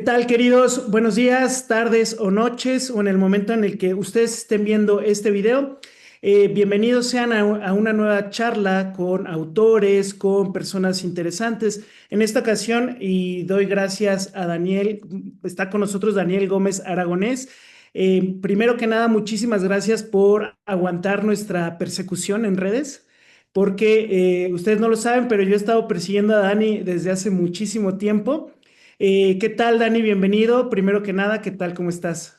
¿Qué tal, queridos? Buenos días, tardes o noches, o en el momento en el que ustedes estén viendo este video. Bienvenidos sean a una nueva charla con autores, con personas interesantes. En esta ocasión, y doy gracias a Daniel, está con nosotros Daniel Gómez Aragonés. Primero que nada, muchísimas gracias por aguantar nuestra persecución en redes. Porque ustedes no lo saben, pero yo he estado persiguiendo a Dani desde hace muchísimo tiempo. ¿Qué tal, Dani? Bienvenido. Primero que nada, ¿qué tal? ¿Cómo estás?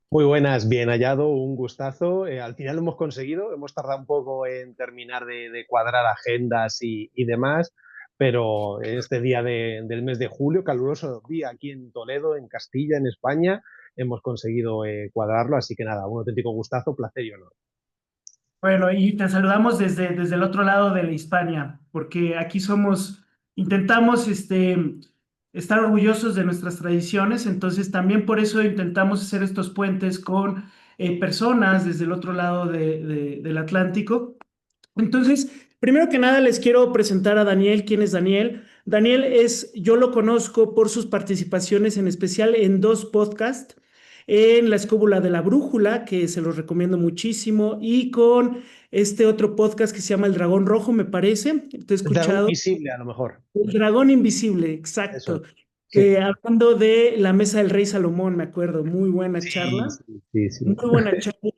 Muy buenas, bien hallado, un gustazo. Al final lo hemos conseguido, hemos tardado un poco en terminar de cuadrar agendas y demás, pero este día del mes de julio, caluroso día aquí en Toledo, en Castilla, en España, hemos conseguido cuadrarlo, así que nada, un auténtico gustazo, placer y honor. Bueno, y te saludamos desde el otro lado de la Hispania, porque aquí intentamos estar orgullosos de nuestras tradiciones, entonces también por eso intentamos hacer estos puentes con personas desde el otro lado del Atlántico. Entonces, primero que nada, les quiero presentar a Daniel. ¿Quién es Daniel? Yo lo conozco por sus participaciones en especial en dos podcasts, en La Escóbula de la Brújula, que se los recomiendo muchísimo, y con este otro podcast que se llama El Dragón Rojo, me parece. Te he El dragón escuchado. invisible, a lo mejor. El Dragón Invisible, Eso exacto. es. Sí, Hablando de la mesa del Rey Salomón, me acuerdo. Muy buena sí, charla. sí, sí, sí. Muy buena charla.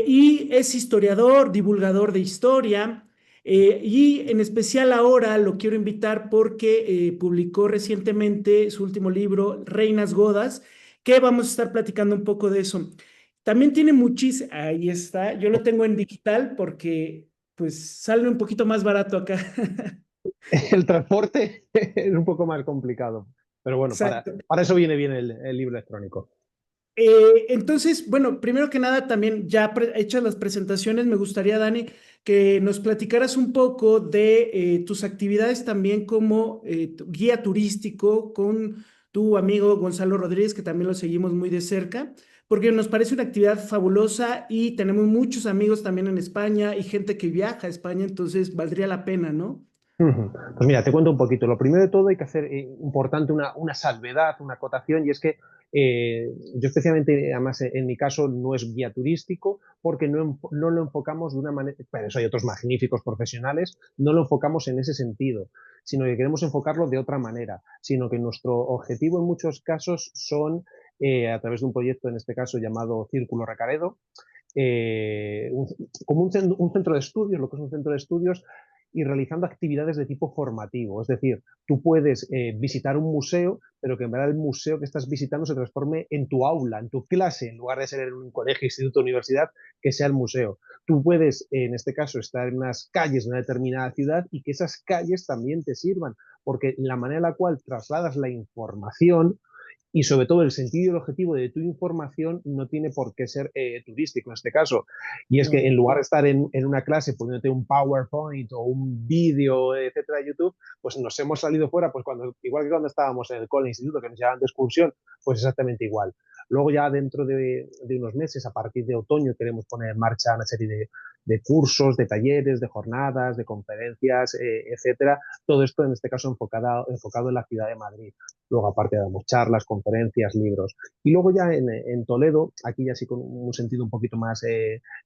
Y es historiador, divulgador de historia, y en especial ahora lo quiero invitar porque publicó recientemente su último libro, Reinas Godas, que vamos a estar platicando un poco de eso. También tiene muchísimo, ahí está, yo lo tengo en digital porque pues sale un poquito más barato acá. El transporte es un poco más complicado, pero bueno, Exacto. para eso viene bien el libro electrónico. Entonces, bueno, primero que nada, también ya hechas las presentaciones, me gustaría, Dani, que nos platicaras un poco de tus actividades también como guía turístico con tu amigo Gonzalo Rodríguez, que también lo seguimos muy de cerca, porque nos parece una actividad fabulosa y tenemos muchos amigos también en España y gente que viaja a España, entonces valdría la pena, ¿no? Ujú. Pues mira, te cuento un poquito. Lo primero de todo hay que hacer importante una salvedad, una acotación, y es que yo especialmente, además en mi caso, no es guía turístico porque no lo enfocamos de una manera, pero eso hay otros magníficos profesionales, no lo enfocamos en ese sentido, sino que queremos enfocarlo de otra manera, sino que nuestro objetivo en muchos casos son, a través de un proyecto, en este caso llamado Círculo Recaredo, como un centro de estudios, lo que es un centro de estudios, y realizando actividades de tipo formativo. Es decir, tú puedes visitar un museo, pero que en verdad el museo que estás visitando se transforme en tu aula, en tu clase, en lugar de ser en un colegio, instituto, universidad, que sea el museo. Tú puedes, en este caso, estar en unas calles de una determinada ciudad y que esas calles también te sirvan, porque la manera en la cual trasladas la información y sobre todo el sentido y el objetivo de tu información no tiene por qué ser turístico en este caso. Y es que Claro. en lugar de estar en una clase poniéndote un PowerPoint o un vídeo, etcétera, de YouTube, pues nos hemos salido fuera, pues igual que cuando estábamos en el cole instituto, que nos llevaban de excursión, pues exactamente igual. Luego ya dentro de unos meses, a partir de otoño, queremos poner en marcha una serie de cursos, de talleres, de jornadas, de conferencias, etcétera. Todo esto en este caso enfocado en la ciudad de Madrid. Luego, aparte, damos charlas, conferencias, libros. Y luego ya en Toledo, aquí ya sí con un sentido un poquito más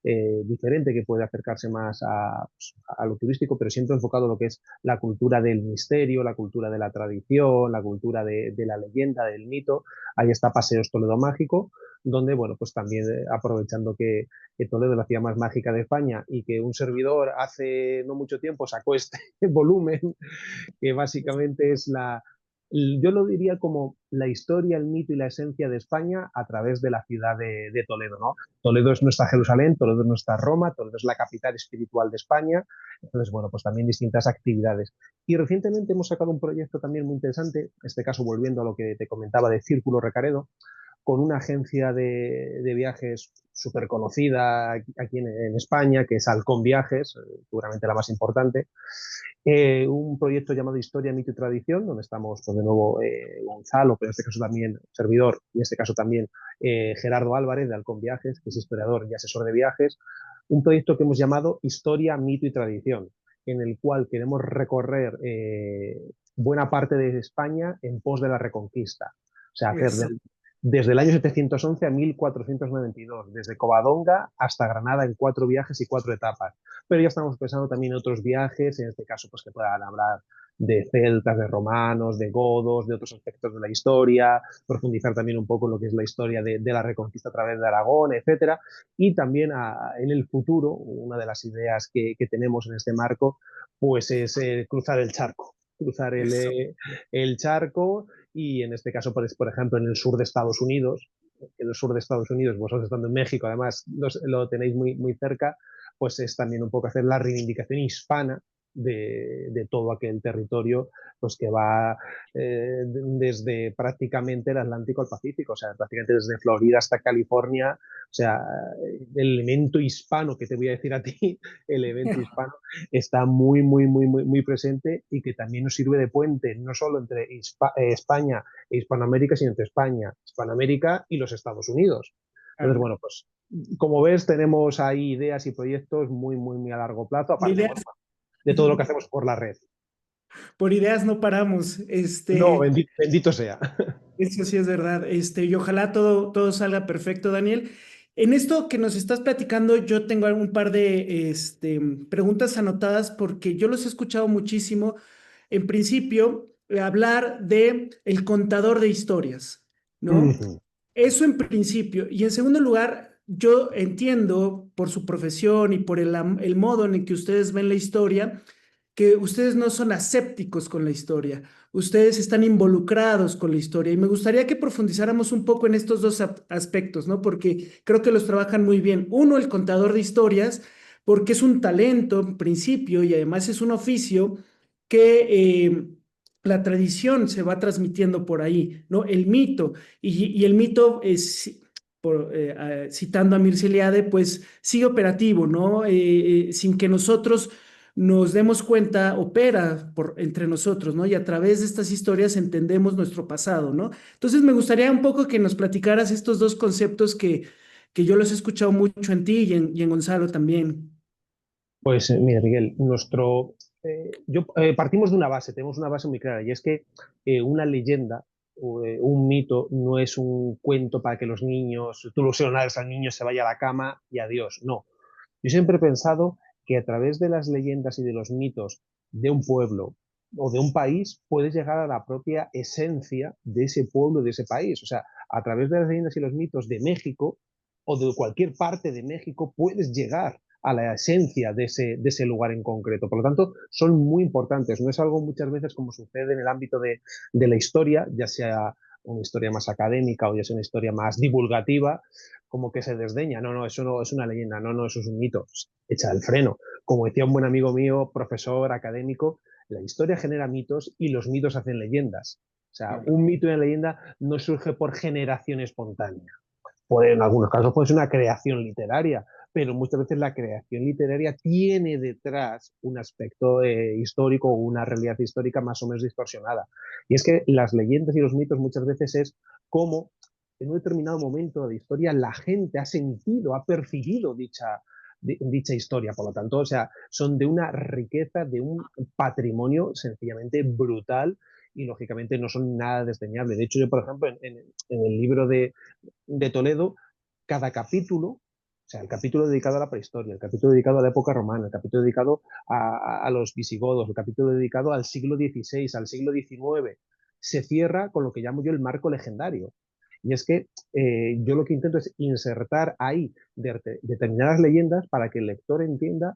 diferente, que puede acercarse más a lo turístico, pero siempre enfocado a lo que es la cultura del misterio, la cultura de la tradición, la cultura de la leyenda, del mito. Ahí está Paseos Toledo Mágico, donde, bueno, pues también aprovechando que Toledo es la ciudad más mágica de España y que un servidor hace no mucho tiempo sacó este volumen, que básicamente es yo lo diría como la historia, el mito y la esencia de España a través de la ciudad de Toledo, ¿no? Toledo es nuestra Jerusalén, Toledo es nuestra Roma, Toledo es la capital espiritual de España. Entonces, bueno, pues también distintas actividades. Y recientemente hemos sacado un proyecto también muy interesante, en este caso volviendo a lo que te comentaba de Círculo Recaredo, con una agencia de viajes súper conocida aquí en España, que es Halcón Viajes, seguramente la más importante. Un proyecto llamado Historia, Mito y Tradición, donde estamos pues, de nuevo Gonzalo, pero en este caso también servidor, y en este caso también Gerardo Álvarez de Halcón Viajes, que es historiador y asesor de viajes. Un proyecto que hemos llamado Historia, Mito y Tradición, en el cual queremos recorrer buena parte de España en pos de la Reconquista. sea, hacer Eso. desde el año 711 a 1492, desde Covadonga hasta Granada en 4 viajes y 4 etapas. Pero ya estamos pensando también en otros viajes, en este caso, pues que puedan hablar de celtas, de romanos, de godos, de otros aspectos de la historia, profundizar también un poco en lo que es la historia de la reconquista a través de Aragón, etcétera. Y también en el futuro, una de las ideas que tenemos en este marco, pues es cruzar el charco, cruzar Eso. el charco y en este caso, por ejemplo, en el sur de Estados Unidos, en el sur de Estados Unidos, vosotros estando en México, además lo tenéis muy, muy cerca, pues es también un poco hacer la reivindicación hispana de todo aquel territorio pues que va desde prácticamente el Atlántico al Pacífico, o sea, prácticamente desde Florida hasta California, o sea, el elemento hispano que te voy a decir a ti, el evento hispano está muy, muy, muy, muy, muy presente y que también nos sirve de puente, no solo entre España e Hispanoamérica, sino entre España, Hispanoamérica y los Estados Unidos. Entonces, Claro. bueno, pues como ves, tenemos ahí ideas y proyectos muy, muy, muy a largo plazo, De aparte, bueno, ideas, de todo lo que hacemos por la red. por ideas no paramos. No, bendito sea. Eso sí es verdad. Y ojalá todo salga perfecto, Daniel. En esto que nos estás platicando, yo tengo un par de preguntas anotadas porque yo los he escuchado muchísimo. En principio, hablar de el contador de historias, ¿no? Eso en principio. Y en segundo lugar, yo entiendo por su profesión y por el modo en el que ustedes ven la historia, que ustedes no son asépticos con la historia, ustedes están involucrados con la historia. Y me gustaría que profundizáramos un poco en estos dos aspectos, ¿no? Porque creo que los trabajan muy bien. Uno, el contador de historias, porque es un talento en principio y además es un oficio que la tradición se va transmitiendo por ahí, ¿no? El mito. Y el mito es, citando a Mircea Eliade, pues sigue operativo, ¿no? Sin que nosotros nos demos cuenta, opera entre nosotros, ¿no? Y a través de estas historias entendemos nuestro pasado, ¿no? Entonces me gustaría un poco que nos platicaras estos dos conceptos que yo los he escuchado mucho en ti y en Gonzalo también. Pues mira, Miguel, partimos de una base, tenemos una base muy clara, y es que una leyenda o un mito no es un cuento para que los niños, tú lo señales al niño, se vaya a la cama y adiós. No. Yo siempre he pensado que a través de las leyendas y de los mitos de un pueblo o de un país puedes llegar a la propia esencia de ese pueblo, de ese país. O sea, a través de las leyendas y los mitos de México o de cualquier parte de México puedes llegar a la esencia de ese lugar en concreto. Por lo tanto, son muy importantes. No es algo muchas veces como sucede en el ámbito de la historia, ya sea una historia más académica o ya sea una historia más divulgativa, como que se desdeña. No, no, eso no es una leyenda, no, no, eso es un mito. Echa el freno. Como decía un buen amigo mío, profesor académico, la historia genera mitos y los mitos hacen leyendas. O sea, un mito y una leyenda no surge por generación espontánea. En algunos casos puede ser una creación literaria, pero muchas veces la creación literaria tiene detrás un aspecto histórico o una realidad histórica más o menos distorsionada. Y es que las leyendas y los mitos muchas veces es como en un determinado momento de la historia la gente ha sentido, ha percibido dicha historia. Por lo tanto, o sea, son de una riqueza, de un patrimonio sencillamente brutal y lógicamente no son nada desdeñables. De hecho, yo, por ejemplo, en el libro de Toledo, cada capítulo, o sea, el capítulo dedicado a la prehistoria, el capítulo dedicado a la época romana, el capítulo dedicado a los visigodos, el capítulo dedicado al siglo XVI, al siglo XIX, se cierra con lo que llamo yo el marco legendario. Y es que yo lo que intento es insertar ahí determinadas leyendas para que el lector entienda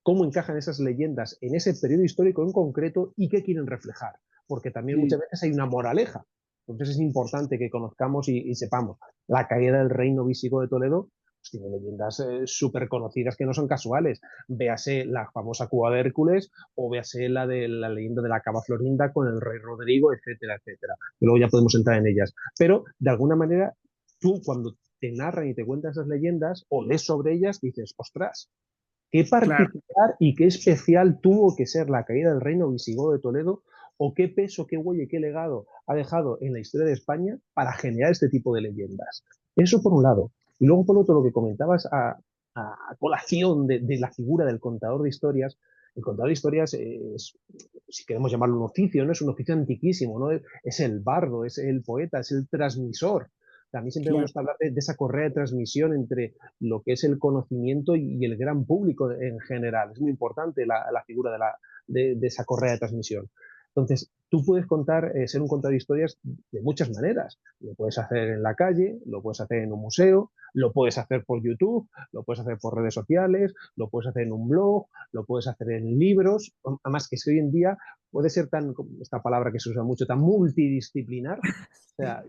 cómo encajan esas leyendas en ese periodo histórico en concreto y qué quieren reflejar. Porque también muchas Sí, veces hay una moraleja. Entonces es importante que conozcamos y sepamos. La caída del reino visigodo de Toledo pues, tiene leyendas súper conocidas que no son casuales. Véase la famosa cueva de Hércules o véase la de la leyenda de la cava Florinda con el rey Rodrigo, etcétera, etcétera. Y luego ya podemos entrar en ellas. Pero de alguna manera, tú cuando te narran y te cuentan esas leyendas o lees sobre ellas, dices, ostras, qué claro. particular y qué especial tuvo que ser la caída del reino visigodo de Toledo o qué peso, qué huella y qué legado ha dejado en la historia de España para generar este tipo de leyendas. Eso por un lado. Y luego por otro, lo que comentabas a colación de la figura del contador de historias, el contar historias es, si queremos llamarlo un oficio, no es un oficio antiquísimo, ¿no? Es el bardo, es el poeta, es el transmisor. A mí siempre me Claro. gusta hablar de esa correa de transmisión entre lo que es el conocimiento y el gran público en general. Es muy importante la figura de esa correa de transmisión. Entonces, tú puedes contar, ser un contador de historias de muchas maneras. Lo puedes hacer en la calle, lo puedes hacer en un museo, lo puedes hacer por YouTube, lo puedes hacer por redes sociales, lo puedes hacer en un blog, lo puedes hacer en libros. Además, que es que hoy en día puede ser tan, esta palabra que se usa mucho, tan multidisciplinar, o sea,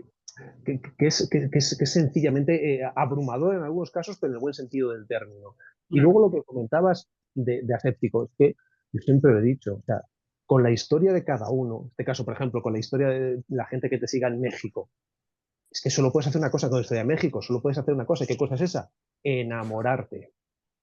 que es sencillamente abrumador en algunos casos, pero en el buen sentido del término. Y Claro. luego lo que comentabas de Aséptico, es que yo siempre lo he dicho, o sea, con la historia de cada uno, en este caso, por ejemplo, con la historia de la gente que te siga en México, es que solo puedes hacer una cosa con la historia de México, solo puedes hacer una cosa. ¿Qué cosa es esa? Enamorarte.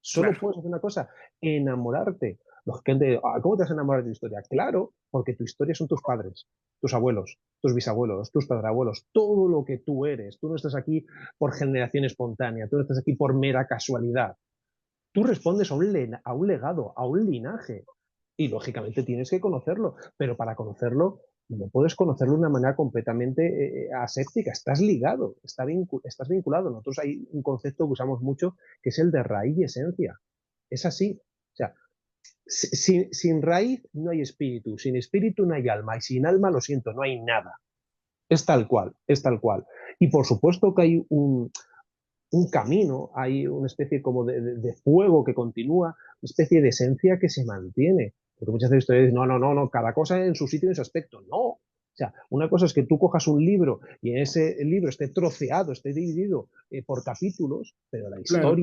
Solo Claro. puedes hacer una cosa, enamorarte. Los gente, ¿cómo te vas a enamorar de tu historia? Claro, porque tu historia son tus padres, tus abuelos, tus bisabuelos, tus tatarabuelos, todo lo que tú eres. Tú no estás aquí por generación espontánea, tú no estás aquí por mera casualidad. Tú respondes a un legado, a un linaje. Y lógicamente tienes que conocerlo, pero para conocerlo no puedes conocerlo de una manera completamente aséptica. Estás ligado, estás vinculado. Nosotros hay un concepto que usamos mucho que es el de raíz y esencia. Es así. O sea, sin raíz no hay espíritu, sin espíritu no hay alma y sin alma, lo siento, no hay nada. Es tal cual, es tal cual. Y por supuesto que hay un camino, hay una especie como de fuego que continúa, una especie de esencia que se mantiene. Porque muchas veces ustedes dicen, no, no, no, no, cada cosa en su sitio y en su aspecto. No. O sea, una cosa es que tú cojas un libro y en ese libro esté troceado, esté dividido por capítulos, pero Claro.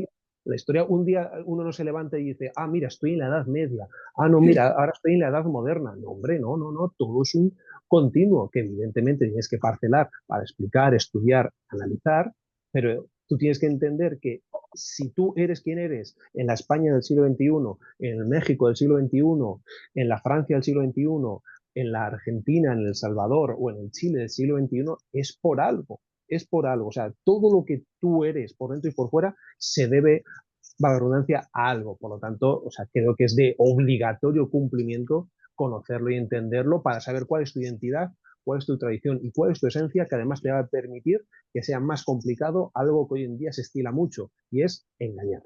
la historia, un día uno no se levanta y dice, ah, mira, estoy en la Edad Media, ah, no, mira, ahora estoy en la Edad Moderna. No, hombre, no, no, no, todo es un continuo que evidentemente tienes que parcelar para explicar, estudiar, analizar, pero tú tienes que entender que si tú eres quien eres en la España del siglo XXI, en el México del siglo XXI, en la Francia del siglo XXI, en la Argentina, en El Salvador o en el Chile del siglo XXI, es por algo, es por algo. O sea, todo lo que tú eres por dentro y por fuera se debe, va redundancia, a algo. Por lo tanto, o sea, creo que es de obligatorio cumplimiento conocerlo y entenderlo para saber cuál es tu identidad, cuál es tu tradición y cuál es tu esencia, que además te va a permitir que sea más complicado algo que hoy en día se estila mucho, y es engañar.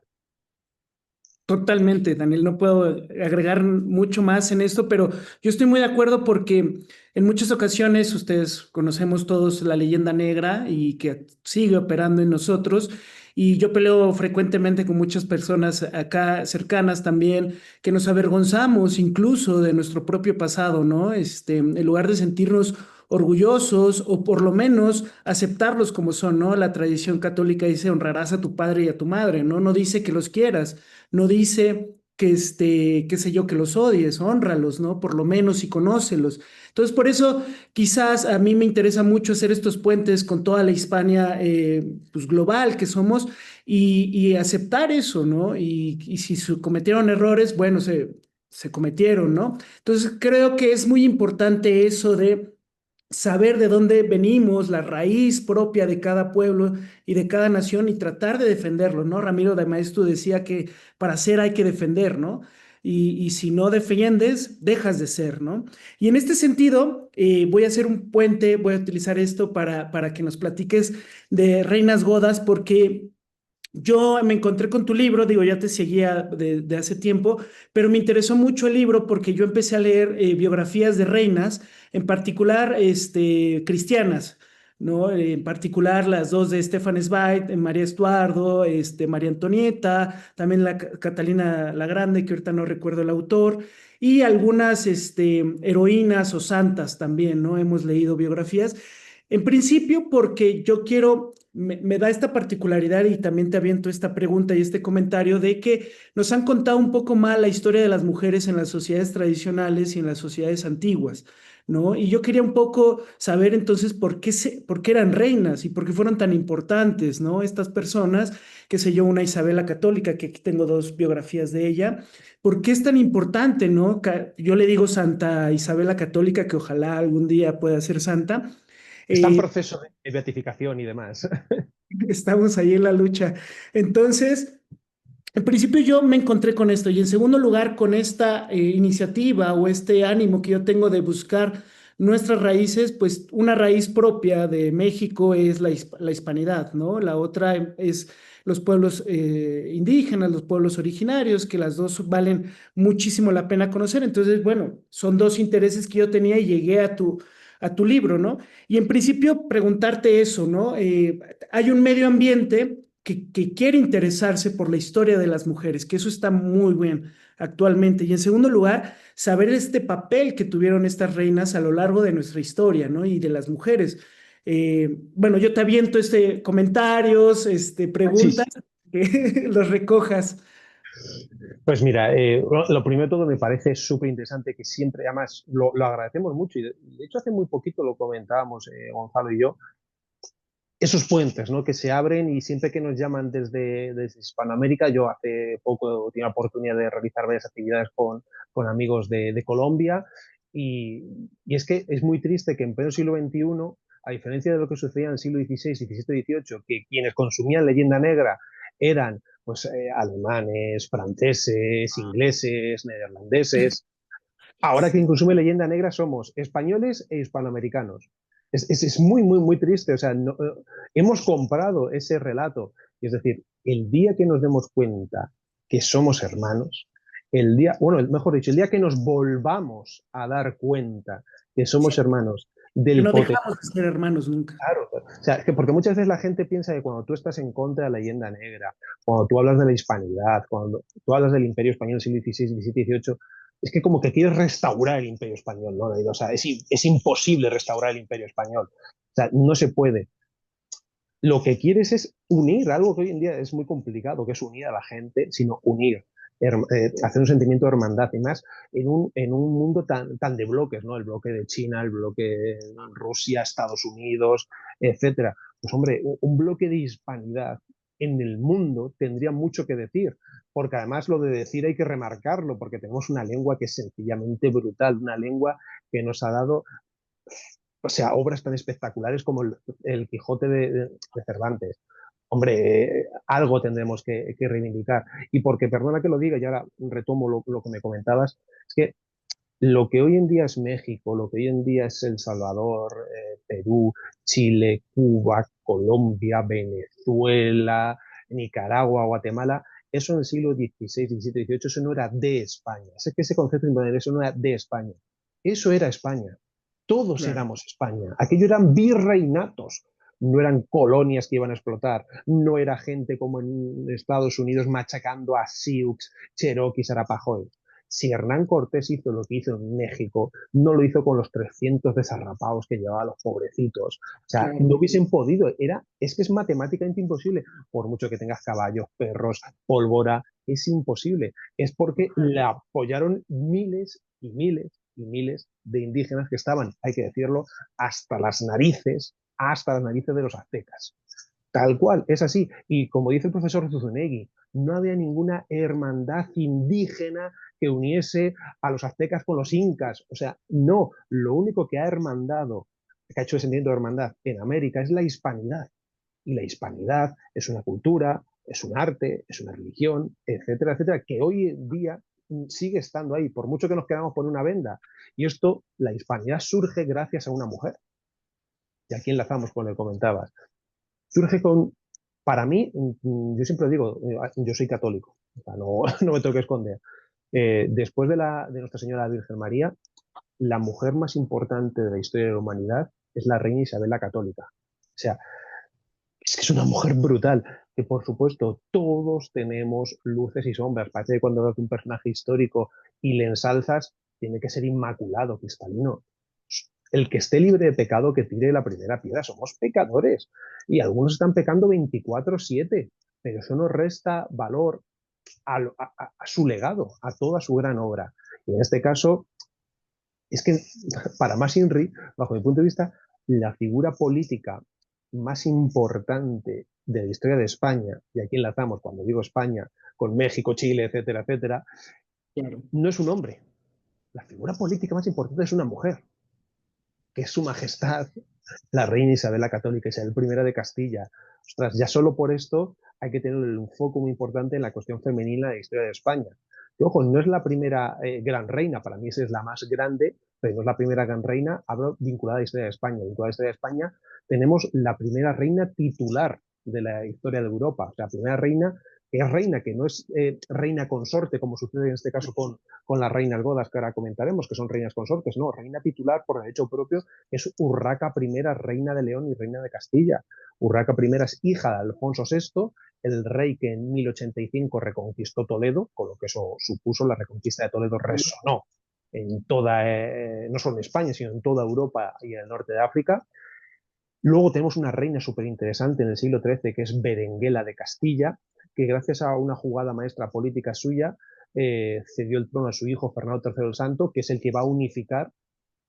Totalmente, Daniel, no puedo agregar mucho más en esto, pero yo estoy muy de acuerdo porque en muchas ocasiones ustedes conocemos todos la leyenda negra y que sigue operando en nosotros. Y yo peleo frecuentemente con muchas personas acá cercanas también, que nos avergonzamos incluso de nuestro propio pasado, ¿no? En lugar de sentirnos orgullosos o por lo menos aceptarlos como son, ¿no? La tradición católica dice honrarás a tu padre y a tu madre, ¿no? No dice que los quieras, no dice que qué sé yo, que los odies, hónralos, ¿no? Por lo menos y conócelos. Entonces, por eso quizás a mí me interesa mucho hacer estos puentes con toda la Hispania, pues global que somos y aceptar eso, ¿no? Y si se cometieron errores, bueno, se cometieron, ¿no? Entonces, creo que es muy importante eso de saber de dónde venimos, la raíz propia de cada pueblo y de cada nación y tratar de defenderlo, ¿no? Ramiro de Maeztu decía que para ser hay que defender, ¿no? Y si no defiendes, dejas de ser, ¿no? Y en este sentido, voy a hacer un puente, voy a utilizar esto para que nos platiques de Reinas Godas, porque yo me encontré con tu libro, digo, ya te seguía de hace tiempo, pero me interesó mucho el libro porque yo empecé a leer biografías de reinas, en particular cristianas, ¿no? En particular las dos de Stefan Zweig, María Estuardo, María Antonieta, también la Catalina la Grande, que ahorita no recuerdo el autor, y algunas heroínas o santas también, ¿no? Hemos leído biografías. En principio, porque yo quiero, me da esta particularidad y también te aviento esta pregunta y este comentario de que nos han contado un poco mal la historia de las mujeres en las sociedades tradicionales y en las sociedades antiguas, ¿no? Y yo quería un poco saber entonces por qué eran reinas y por qué fueron tan importantes, ¿no? Estas personas, qué sé yo, una Isabela Católica, que aquí tengo dos biografías de ella, ¿por qué es tan importante, ¿no? Yo le digo Santa Isabela Católica, que ojalá algún día pueda ser santa. Está en Eh, proceso de beatificación y demás. Estamos ahí en la lucha. Entonces, En principio yo me encontré con esto y en segundo lugar con esta iniciativa o este ánimo que yo tengo de buscar nuestras raíces, pues una raíz propia de México es la hispanidad, ¿no? La otra es los pueblos indígenas, los pueblos originarios, que las dos valen muchísimo la pena conocer. Entonces, bueno, son dos intereses que yo tenía y llegué a tu libro, ¿no? Y en principio preguntarte eso, ¿no? Hay un medio ambiente que quiere interesarse por la historia de las mujeres, que eso está muy bien actualmente. Y en segundo lugar, saber este papel que tuvieron estas reinas a lo largo de nuestra historia, ¿no? Y de las mujeres. Bueno, yo te aviento comentarios, preguntas, Sí. que los recojas. Pues mira, lo primero de todo me parece súper interesante que siempre, además, lo agradecemos mucho y de hecho hace muy poquito lo comentábamos Gonzalo y yo, esos puentes, ¿no? Que se abren y siempre que nos llaman desde Hispanoamérica, yo hace poco tuve la oportunidad de realizar varias actividades con amigos de Colombia y es que es muy triste que en pleno siglo XXI, a diferencia de lo que sucedía en el siglo XVI, XVII, XVIII, que quienes consumían leyenda negra eran pues, alemanes, franceses, ingleses, neerlandeses, ahora quien consume leyenda negra somos españoles e hispanoamericanos. Es muy, muy, muy triste. O sea, hemos comprado ese relato. Es decir, el día que nos demos cuenta que somos hermanos, el día, bueno, mejor dicho, el día que nos volvamos a dar cuenta que somos hermanos Que del no potencial. dejamos de ser hermanos nunca. Claro, o sea, que porque muchas veces la gente piensa que cuando tú estás en contra de la leyenda negra, cuando tú hablas de la hispanidad, cuando tú hablas del Imperio Español siglo XVI, XVII, XVIII, es que como que quieres restaurar el Imperio Español, ¿no? O sea, es imposible restaurar el Imperio Español. O sea, no se puede. Lo que quieres es unir, algo que hoy en día es muy complicado, que es unir a la gente, sino unir, hacer un sentimiento de hermandad y más en un mundo tan de bloques, ¿no? El bloque de China, el bloque de Rusia, Estados Unidos, etcétera. Pues hombre, un bloque de hispanidad en el mundo tendría mucho que decir, porque además lo de decir hay que remarcarlo, porque tenemos una lengua que es sencillamente brutal, una lengua que nos ha dado, o sea, obras tan espectaculares como el Quijote de Cervantes. Hombre, algo tendremos que reivindicar. Y porque, perdona que lo diga, y ahora retomo lo que me comentabas, es que lo que hoy en día es México, lo que hoy en día es El Salvador, Perú, Chile, Cuba, Colombia, Venezuela, Nicaragua, Guatemala, eso en el siglo XVI, XVII, XVIII, eso no era de España. Es que ese concepto de eso no era de España. Eso era España. Todos Claro. éramos España. Aquello eran virreinatos. No eran colonias que iban a explotar. No era gente como en Estados Unidos machacando a Sioux, Cherokees, Arapahoe. Si Hernán Cortés hizo lo que hizo en México, no lo hizo con los 300 desarrapados que llevaba los pobrecitos. O sea, Claro. no hubiesen podido. Es que es matemáticamente imposible. Por mucho que tengas caballos, perros, pólvora, es imposible. Es porque la apoyaron miles y miles y miles de indígenas que estaban, hay que decirlo, hasta las narices de los aztecas. Tal cual, es así. Y como dice el profesor Zuzunegui, no había ninguna hermandad indígena que uniese a los aztecas con los incas. O sea, no, lo único que ha hermandado, que ha hecho el sentimiento de hermandad en América es la hispanidad. Y la hispanidad es una cultura, es un arte, es una religión, etcétera, etcétera, que hoy en día sigue estando ahí, por mucho que nos queramos poner una venda. Y esto, la hispanidad surge gracias a una mujer. Y aquí enlazamos con lo que comentabas. Surge con, para mí, yo siempre digo, yo soy católico, o sea, no, no me tengo que esconder. Después de Nuestra Señora Virgen María, la mujer más importante de la historia de la humanidad es la reina Isabel la Católica. O sea, es que es una mujer brutal, que por supuesto todos tenemos luces y sombras. Parece que cuando ves un personaje histórico y le ensalzas, tiene que ser inmaculado, cristalino. El que esté libre de pecado, que tire la primera piedra. Somos pecadores. Y algunos están pecando 24/7, pero eso no resta valor a su legado, a toda su gran obra. Y en este caso, es que para más Inri, bajo mi punto de vista, la figura política más importante de la historia de España, y aquí enlazamos cuando digo España con México, Chile, etcétera, etcétera, Claro. no es un hombre. La figura política más importante es una mujer, que es su majestad la reina Isabel la Católica, Isabel I de Castilla. Ostras, ya solo por esto hay que tener un foco muy importante en la cuestión femenina de la historia de España. Y, ojo, no es la primera gran reina, para mí esa es la más grande, pero no es la primera gran reina, hablo vinculada a la historia de España. Vinculada a la historia de España tenemos la primera reina titular de la historia de Europa, o sea, la primera reina, que no es reina consorte, como sucede en este caso con las reinas godas que ahora comentaremos, que son reinas consortes, no, reina titular por derecho propio, es Urraca I, reina de León y reina de Castilla. Urraca I es hija de Alfonso VI, el rey que en 1085 reconquistó Toledo, con lo que eso supuso, la reconquista de Toledo resonó en toda, no solo en España, sino en toda Europa y en el norte de África. Luego tenemos una reina súper interesante en el siglo XIII, que es Berenguela de Castilla, que gracias a una jugada maestra política suya cedió el trono a su hijo Fernando III el Santo, que es el que va a unificar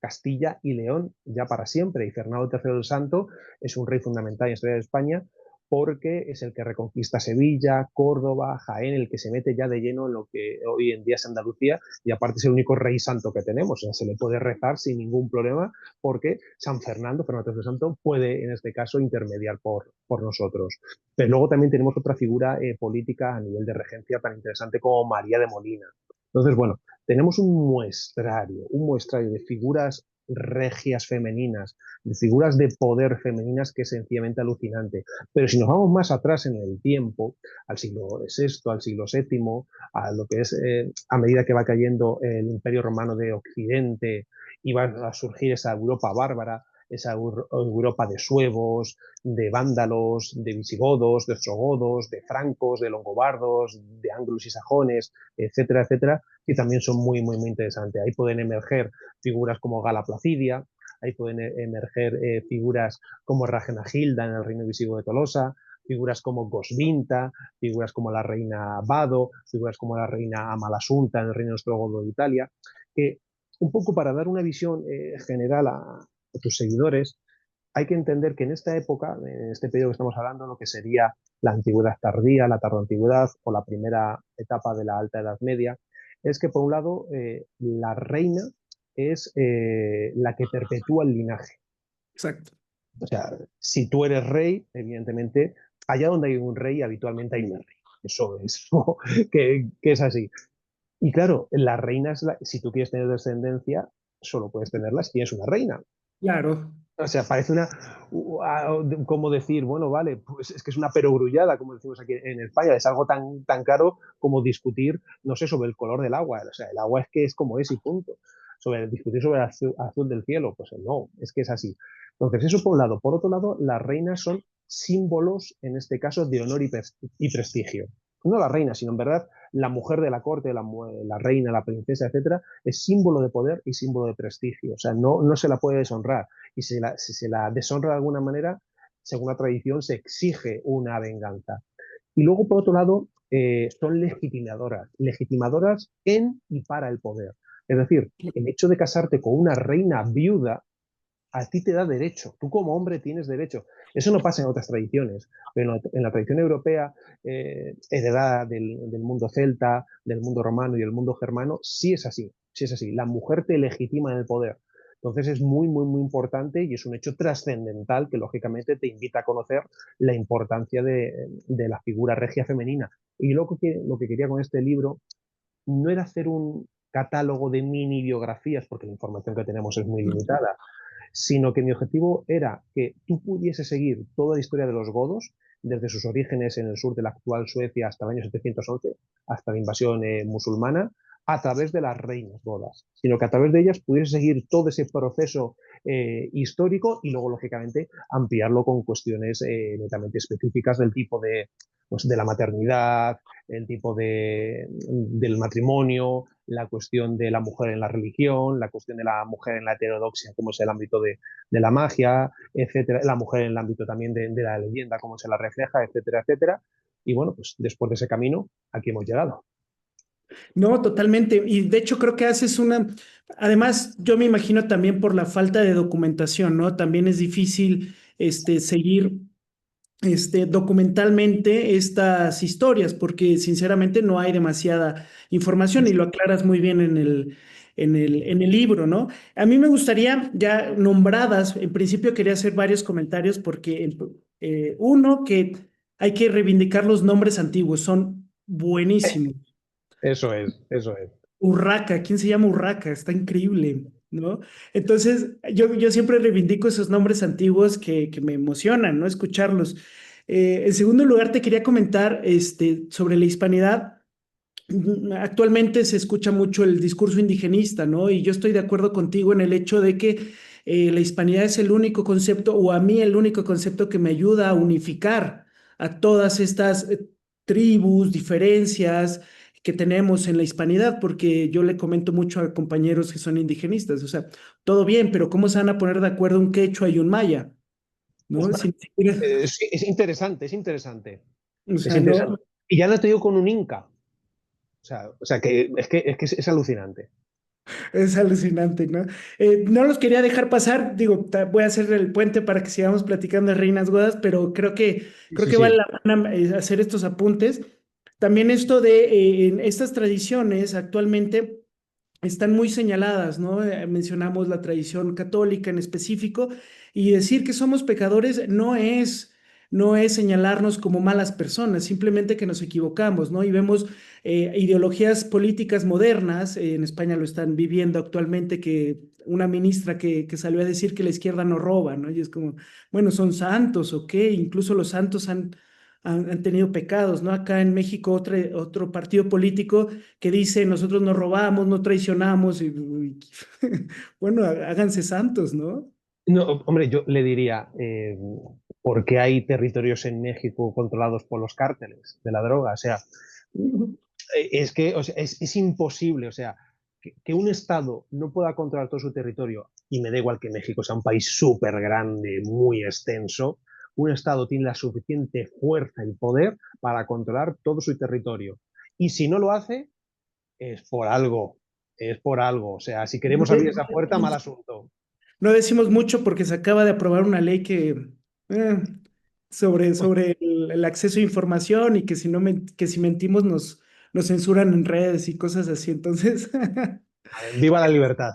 Castilla y León ya para siempre. Y Fernando III el Santo es un rey fundamental en la historia de España porque es el que reconquista Sevilla, Córdoba, Jaén, el que se mete ya de lleno en lo que hoy en día es Andalucía, y aparte es el único rey santo que tenemos, o sea, se le puede rezar sin ningún problema porque San Fernando, Fernando III el Santo, puede en este caso intermediar por nosotros. Pero luego también tenemos otra figura política a nivel de regencia tan interesante como María de Molina. Entonces, bueno, tenemos un muestrario de figuras regias femeninas, de figuras de poder femeninas que es sencillamente alucinante. Pero si nos vamos más atrás en el tiempo, al siglo VI, al siglo VII, a lo que es a medida que va cayendo el Imperio Romano de Occidente y va a surgir esa Europa bárbara, esa Europa de suevos, de vándalos, de visigodos, de ostrogodos, de francos, de longobardos, de anglos y sajones, etcétera, etcétera, que también son muy, muy, muy interesantes. Ahí pueden emerger figuras como Gala Placidia, ahí pueden emerger figuras como Ragenagilda en el reino visigodo de Tolosa, figuras como Gosvinta, figuras como la reina Bado, figuras como la reina Amalasunta en el reino ostrogodo de Italia, que un poco para dar una visión general a tus seguidores, hay que entender que en esta época, en este periodo que estamos hablando, lo que sería la antigüedad tardía, la tardoantigüedad o la primera etapa de la alta edad media, es que por un lado la reina es la que perpetúa el linaje. Exacto. O sea, si tú eres rey, evidentemente, allá donde hay un rey, habitualmente hay una reina. Eso es que es así. Y claro, la reina es si tú quieres tener descendencia, solo puedes tenerla si tienes una reina. Claro. O sea, parece como decir, bueno, vale, pues es que es una perogrullada, como decimos aquí en España, es algo tan caro como discutir, no sé, sobre el color del agua. O sea, el agua es que es como es y punto. Discutir sobre el azul del cielo, pues no, es que es así. Entonces, eso por un lado. Por otro lado, las reinas son símbolos, en este caso, de honor y prestigio. No la reina, sino en verdad la mujer de la corte, la reina, la princesa, etcétera, es símbolo de poder y símbolo de prestigio. O sea, no se la puede deshonrar. Y si se la deshonra de alguna manera, según la tradición, se exige una venganza. Y luego, por otro lado, son legitimadoras en y para el poder. Es decir, el hecho de casarte con una reina viuda a ti te da derecho. Tú como hombre tienes derecho. Eso no pasa en otras tradiciones, pero en la tradición europea, heredada del mundo celta, del mundo romano y del mundo germano, sí es así. Sí es así. La mujer te legitima en el poder. Entonces es muy, muy, muy importante y es un hecho trascendental que lógicamente te invita a conocer la importancia de la figura regia femenina. Y lo que quería con este libro no era hacer un catálogo de mini biografías, porque la información que tenemos es muy limitada, sino que mi objetivo era que tú pudieses seguir toda la historia de los godos, desde sus orígenes en el sur de la actual Suecia hasta el año 711, hasta la invasión musulmana, a través de las reinas godas, sino que a través de ellas pudiese seguir todo ese proceso histórico y luego, lógicamente, ampliarlo con cuestiones netamente específicas del tipo de la maternidad, el tipo del matrimonio, la cuestión de la mujer en la religión, la cuestión de la mujer en la heterodoxia, como es el ámbito de la magia, etcétera, la mujer en el ámbito también de la leyenda, cómo se la refleja, etcétera, etcétera. Y bueno, pues después de ese camino, aquí hemos llegado. No, totalmente. Y de hecho creo que haces una, además yo me imagino también por la falta de documentación, ¿no? También es difícil seguir documentalmente estas historias porque sinceramente no hay demasiada información y lo aclaras muy bien en el libro, ¿no? A mí me gustaría, ya nombradas, en principio quería hacer varios comentarios porque uno, que hay que reivindicar los nombres antiguos, son buenísimos. Eso es, eso es. Urraca, ¿quién se llama Urraca? Está increíble, ¿no? Entonces, yo siempre reivindico esos nombres antiguos que me emocionan, ¿no? Escucharlos. En segundo lugar, te quería comentar sobre la hispanidad. Actualmente se escucha mucho el discurso indigenista, ¿no? Y yo estoy de acuerdo contigo en el hecho de que la hispanidad es el único concepto, o a mí el único concepto que me ayuda a unificar a todas estas tribus, diferencias que tenemos en la hispanidad, porque yo le comento mucho a compañeros que son indigenistas, o sea, todo bien, pero ¿cómo se van a poner de acuerdo un quechua y un maya? ¿No? Ostras, Si ni siquiera- es interesante, es interesante. o Es sea, interesante. no. Y ya no te digo con un Inca. O sea que es alucinante. Es alucinante, ¿no? No los quería dejar pasar, digo, voy a hacer el puente para que sigamos platicando de Reinas Godas, pero Sí, creo sí, que vale sí. la pena hacer estos apuntes. También esto de en estas tradiciones actualmente están muy señaladas, ¿no? Mencionamos la tradición católica en específico y decir que somos pecadores no es señalarnos como malas personas, simplemente que nos equivocamos, ¿no? Y vemos ideologías políticas modernas, en España lo están viviendo actualmente, que una ministra que salió a decir que la izquierda no roba, ¿no? Y es como, bueno, son santos o qué, incluso los santos han tenido pecados, ¿no? Acá en México otro partido político que dice nosotros no robamos, no traicionamos, bueno, háganse santos, ¿no? No, hombre, yo le diría, ¿por qué hay territorios en México controlados por los cárteles de la droga? O sea, es que o sea, es imposible, o sea, que un Estado no pueda controlar todo su territorio, y me da igual que México sea un país súper grande, muy extenso, un Estado tiene la suficiente fuerza y poder para controlar todo su territorio. Y si no lo hace, es por algo, es por algo. O sea, si queremos abrir esa puerta, mal asunto. No decimos mucho porque se acaba de aprobar una ley eh, sobre el acceso a información y que si no que si mentimos nos censuran en redes y cosas así. Entonces, Viva la libertad.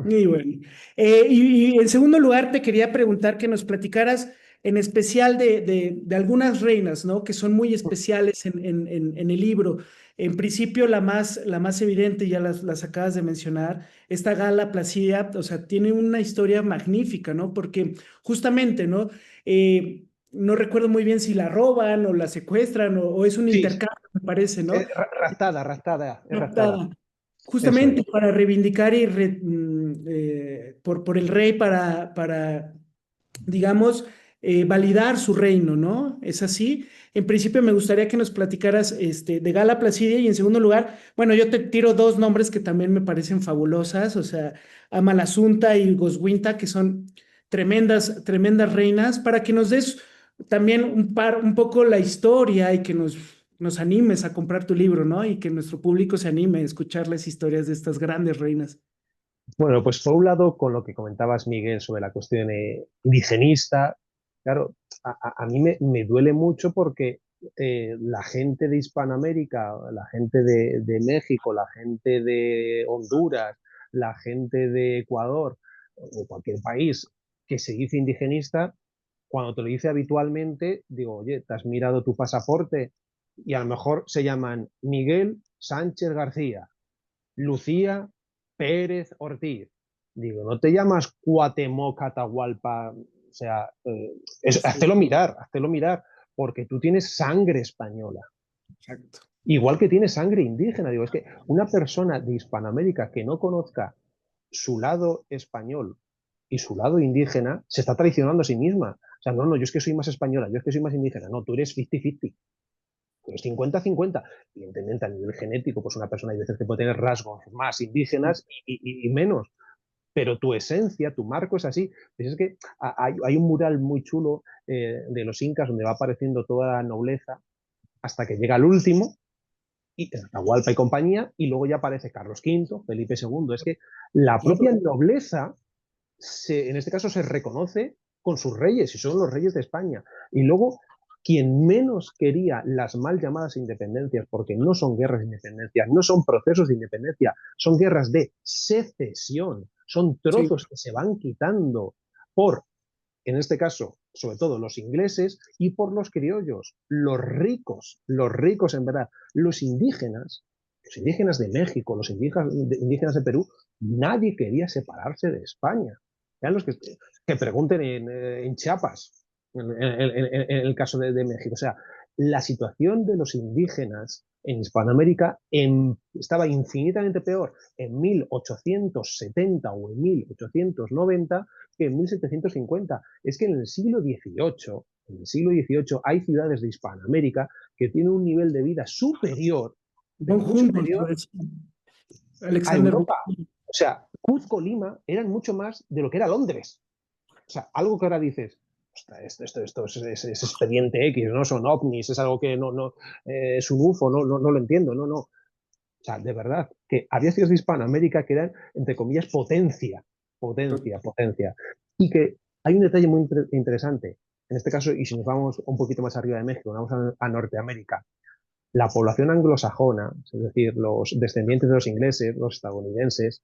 y bueno. Y en segundo lugar, te quería preguntar que nos platicaras en especial de algunas reinas, ¿no? Que son muy especiales en el libro. En principio, la más evidente, ya las acabas de mencionar, esta Gala Placida, o sea, tiene una historia magnífica, ¿no? Porque justamente, ¿no? No recuerdo muy bien si la roban o la secuestran o es un Sí, intercambio, me parece, ¿no? raptada, raptada, es raptada. Raptada. Eso Justamente es. para reivindicar por el rey digamos, validar su reino, ¿no? Es así. En principio me gustaría que nos platicaras de Gala Placidia y en segundo lugar, bueno, yo te tiro dos nombres que también me parecen fabulosas, o sea, Amalasunta y Goswinta, que son tremendas reinas, para que nos des también un poco la historia y que nos animes a comprar tu libro, ¿no? Y que nuestro público se anime a escuchar las historias de estas grandes reinas. Bueno, pues por un lado, con lo que comentabas, Miguel, sobre la cuestión indigenista, claro, a mí me duele mucho porque la gente de Hispanoamérica, la gente de México, la gente de Honduras, la gente de Ecuador o cualquier país que se dice indigenista, cuando te lo dice habitualmente, digo, oye, ¿te has mirado tu pasaporte? Y a lo mejor se llaman Miguel Sánchez García, Lucía Pérez Ortiz. Digo, no te llamas Cuauhtémoc Atahualpa, o sea, Sí, hazlo mirar, porque tú tienes sangre española, exacto. igual que tienes sangre indígena. Digo, es que una persona de Hispanoamérica que no conozca su lado español y su lado indígena se está traicionando a sí misma. O sea, no, no, yo es que soy más española, yo es que soy más indígena. No, tú eres 50-50. Pues 50-50. Evidentemente, a nivel genético, pues una persona hay veces que puede tener rasgos más indígenas y menos, pero tu esencia, tu marco es así. Pues es que hay un mural muy chulo de los incas donde va apareciendo toda la nobleza hasta que llega el último, y Atahualpa y compañía, y luego ya aparece Carlos V, Felipe II. Es que la propia nobleza, en este caso, se reconoce con sus reyes, y son los reyes de España. Y luego, quien menos quería las mal llamadas independencias, porque no son guerras de independencia, no son procesos de independencia, son guerras de secesión, son Sí, trozos que se van quitando por, en este caso, sobre todo los ingleses y por los criollos, los ricos en verdad, los indígenas de México, indígenas de Perú, nadie quería separarse de España. Eran los que pregunten en Chiapas, en el caso de México. O sea, la situación de los indígenas en Hispanoamérica estaba infinitamente peor en 1870 o en 1890 que en 1750. Es que en el siglo XVIII hay ciudades de Hispanoamérica que tienen un nivel de vida superior, Von pero muy Humboldt, superior a Alexander von Europa. Humboldt. O sea, Cuzco, Lima eran mucho más de lo que era Londres. O sea, algo que ahora dices, esto es expediente X, ¿no? Son ovnis, es algo que no es un UFO, no lo entiendo, no. O sea, de verdad, que había ciudades de Hispanoamérica que eran, entre comillas, potencia. Y que hay un detalle muy interesante. En este caso, y si nos vamos un poquito más arriba de México, vamos a Norteamérica, la población anglosajona, es decir, los descendientes de los ingleses, los estadounidenses,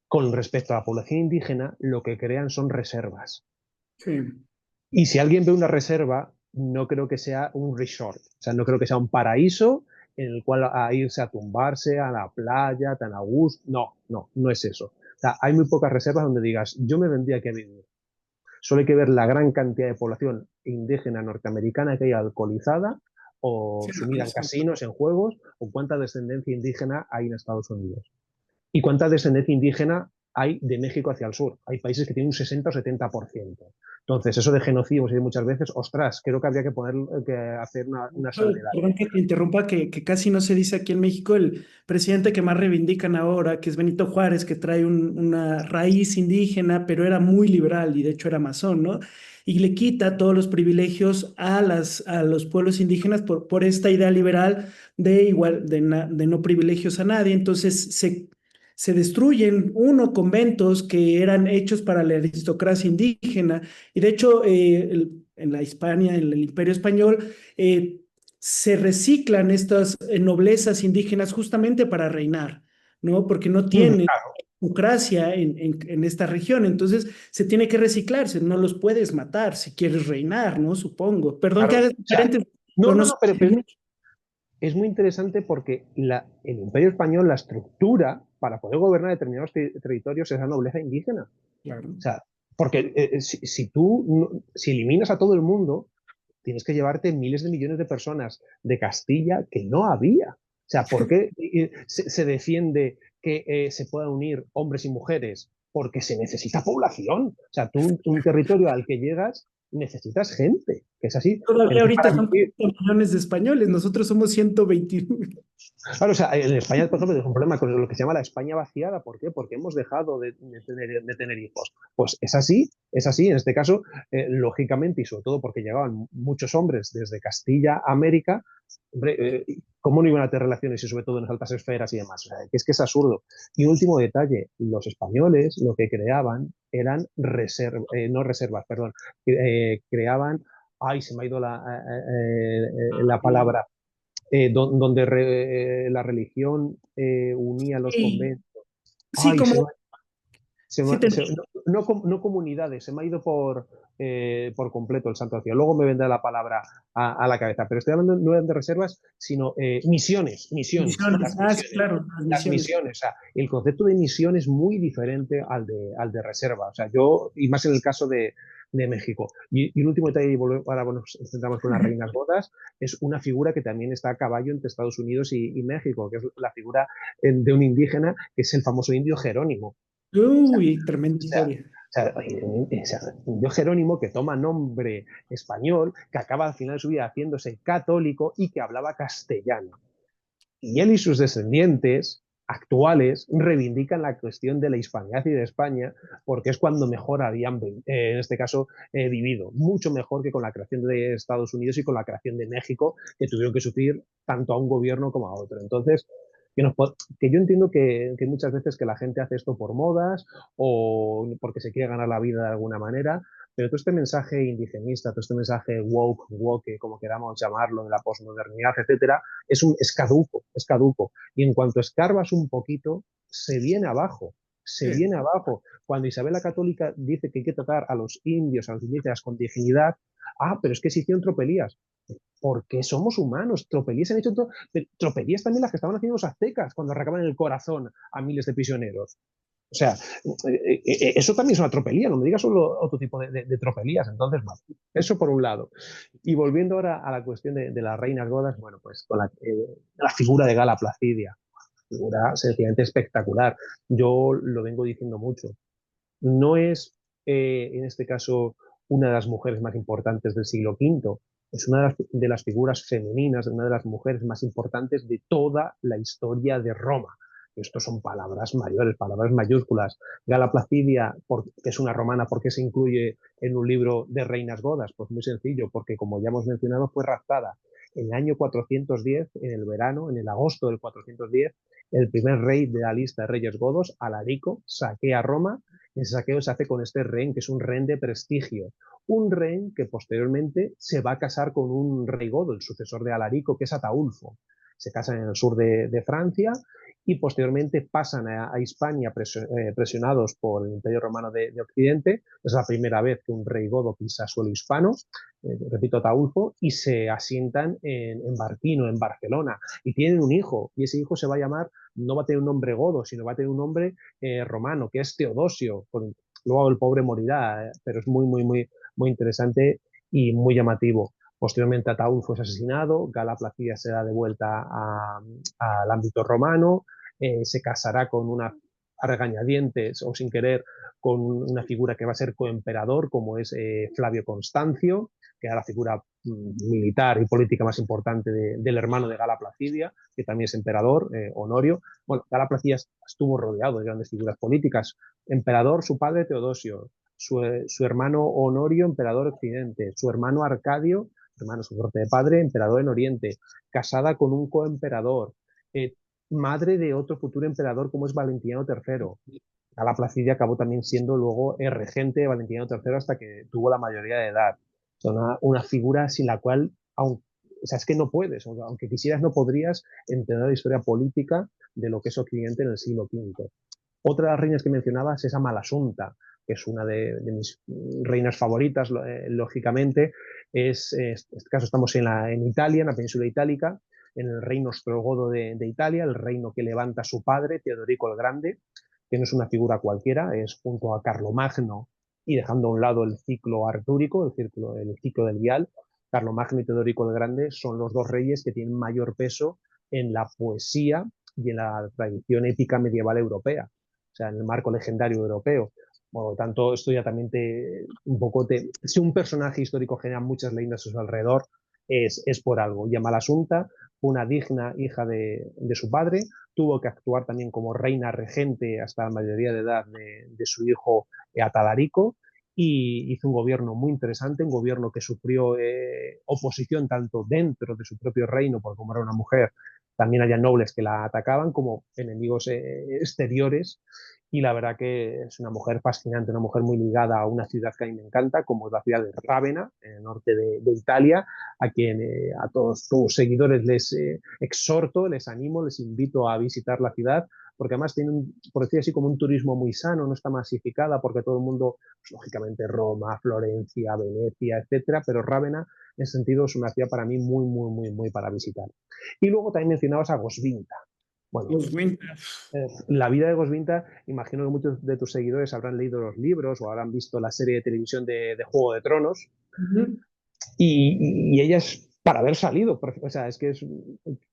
con respecto a la población indígena, lo que crean son reservas. Sí, Y si alguien ve una reserva, no creo que sea un resort, o sea, no creo que sea un paraíso en el cual a irse a tumbarse a la playa tan a gusto. No es eso. O sea, hay muy pocas reservas donde digas, yo me vendría aquí a vivir. Solo hay que ver la gran cantidad de población indígena norteamericana que hay alcoholizada o sí, sumida en sí. casinos, en juegos, o cuánta descendencia indígena hay en Estados Unidos. ¿Y cuánta descendencia indígena hay de México hacia el sur? Hay países que tienen un 60 o 70%. Entonces, eso de genocidio se dice muchas veces, ostras, creo que habría que hacer una salvedad. Perdón que te interrumpa, que casi no se dice aquí en México, el presidente que más reivindican ahora, que es Benito Juárez, que trae una raíz indígena, pero era muy liberal y de hecho era masón, ¿no? Y le quita todos los privilegios a los pueblos indígenas por esta idea liberal de igual, de no privilegios a nadie. Entonces se destruyen conventos que eran hechos para la aristocracia indígena. Y de hecho, en la Hispania, en el Imperio Español, se reciclan estas noblezas indígenas justamente para reinar, ¿no? Porque no tienen democracia en esta región, entonces se tiene que reciclarse, no los puedes matar si quieres reinar, ¿no? Supongo. Perdón que Claro, haga o sea, diferentes, no, pero no no, sé no, pero es muy interesante porque el Imperio Español, la estructura para poder gobernar determinados territorios es la nobleza indígena. claro. O sea, porque si eliminas a todo el mundo, tienes que llevarte miles de millones de personas de Castilla que no había. O sea, ¿por qué se defiende que se puedan unir hombres y mujeres? Porque se necesita población. O sea, tú un territorio al que llegas necesitas gente, que es así. Todavía Gente ahorita para son vivir. 40 millones de españoles, nosotros somos 121. Claro, o sea, en España, por ejemplo, tenemos un problema con lo que se llama la España vaciada. ¿Por qué? Porque hemos dejado de tener hijos. Pues es así. En este caso, lógicamente, y sobre todo porque llegaban muchos hombres desde Castilla a América, hombre, ¿cómo no iban a tener relaciones y sobre todo en las altas esferas y demás? O sea, que es absurdo. Y un último detalle, los españoles lo que creaban eran no reservas, perdón, creaban, ay, se me ha ido la palabra, donde la religión unía los Sí, conventos. sí, Ay, como, sí te no comunidades, se me ha ido por completo el santo cielo. Luego me vendrá la palabra a la cabeza, pero estoy hablando no de reservas, sino misiones, misiones. Ah, sí, claro, las las misiones. misiones. O sea, el concepto de misión es muy diferente al de reserva. O sea, y más en el caso de México. Y un último detalle, y ahora bueno, nos centramos con las reinas godas, es una figura que también está a caballo entre Estados Unidos y México, que es la figura de un indígena, que es el famoso indio Jerónimo. Uy, tremenda O sea, historia. yo Jerónimo, que toma nombre español, que acaba al final de su vida haciéndose católico y que hablaba castellano. Y él y sus descendientes actuales reivindican la cuestión de la hispanidad y de España porque es cuando mejor habían, en este caso, vivido. Mucho mejor que con la creación de Estados Unidos y con la creación de México, que tuvieron que sufrir tanto a un gobierno como a otro. Entonces, que yo entiendo que muchas veces que la gente hace esto por modas o porque se quiere ganar la vida de alguna manera, Pero todo este mensaje indigenista, todo este mensaje woke, woke, como queramos llamarlo, de la posmodernidad, etcétera, es caduco, es caduco. Y en cuanto escarbas un poquito, se viene abajo, se Sí. viene abajo. Cuando Isabel la Católica dice que hay que tratar a los indios, a los indígenas con dignidad, pero es que se hicieron tropelías. Porque somos humanos. Tropelías se han hecho. Tropelías también las que estaban haciendo los aztecas cuando arrancaban el corazón a miles de prisioneros. O sea, eso también es una tropelía, no me digas solo otro tipo de tropelías. Entonces, bueno, eso por un lado. Y volviendo ahora a la cuestión de las reinas godas, bueno, pues con la figura de Gala Placidia, figura sencillamente espectacular. Yo lo vengo diciendo mucho. No es, en este caso, una de las mujeres más importantes del siglo V, es una de las figuras femeninas, una de las mujeres más importantes de toda la historia de Roma. Esto son palabras mayores, palabras mayúsculas. Gala Placidia, que es una romana, ¿por qué se incluye en un libro de reinas godas? Pues muy sencillo, porque como ya hemos mencionado, fue raptada en el año 410, en el verano, en el agosto del 410, el primer rey de la lista de reyes godos, Alarico, saquea Roma. Ese saqueo se hace con este rehén, que es un rehén de prestigio. Un rehén que posteriormente se va a casar con un rey godo, el sucesor de Alarico, que es Ataulfo. Se casan en el sur de Francia y posteriormente pasan a Hispania presionados por el Imperio Romano de Occidente. Es la primera vez que un rey godo pisa suelo hispano, repito, Ataulfo, y se asientan en Barquino, en Barcelona, y tienen un hijo, y ese hijo se va a llamar, no va a tener un nombre godo, sino va a tener un nombre romano, que es Teodosio. Luego el pobre morirá, pero es muy, muy, muy, muy interesante y muy llamativo. Posteriormente Ataulfo es asesinado, Gala Placidia se da de vuelta al ámbito romano, se casará con una, a regañadientes o sin querer, con una figura que va a ser coemperador, como es Flavio Constancio, que era la figura militar y política más importante del hermano de Gala Placidia, que también es emperador, Honorio. Bueno, Gala Placidia estuvo rodeado de grandes figuras políticas. Emperador, su padre Teodosio, su hermano Honorio, emperador occidente, su hermano Arcadio, hermano su corte de padre, emperador en Oriente, casada con un coemperador, madre de otro futuro emperador como es Valentiniano III. Gala Placidia acabó también siendo luego regente de Valentiniano III hasta que tuvo la mayoría de edad. O sea, una figura sin la cual, aunque, o sea, es que no puedes, aunque quisieras, no podrías entender la historia política de lo que es Occidente en el siglo V. Otra de las reinas que mencionabas es Amalasunta, que es una de mis reinas favoritas, lógicamente. En este caso estamos en Italia, en la península itálica, en el reino ostrogodo de Italia, el reino que levanta su padre, Teodorico el Grande, que no es una figura cualquiera, es junto a Carlomagno y dejando a un lado el ciclo artúrico, el ciclo del Vial. Carlomagno y Teodorico el Grande son los dos reyes que tienen mayor peso en la poesía y en la tradición épica medieval europea, o sea, en el marco legendario europeo. Por lo tanto, esto ya también si un personaje histórico genera muchas leyendas a su alrededor, es por algo. Y Amalasunta fue una digna hija de su padre, tuvo que actuar también como reina regente hasta la mayoría de edad de su hijo Atalarico, y hizo un gobierno muy interesante, un gobierno que sufrió oposición tanto dentro de su propio reino, porque como era una mujer, también había nobles que la atacaban, como enemigos exteriores, y la verdad que es una mujer fascinante, una mujer muy ligada a una ciudad que a mí me encanta, como es la ciudad de Rávena, en el norte de Italia, a quien a todos tus seguidores les exhorto, les animo, les invito a visitar la ciudad, porque además tiene, por decir así, como un turismo muy sano, no está masificada, porque todo el mundo, pues, lógicamente Roma, Florencia, Venecia, etcétera, pero Rávena, en ese sentido, es una ciudad para mí muy, muy, muy, muy para visitar. Y luego también mencionabas a Goswinta. Bueno, Los Winter. la vida de Goswinta, imagino que muchos de tus seguidores habrán leído los libros o habrán visto la serie de televisión de Juego de Tronos, Ujú. y ella es para haber salido, o sea, es que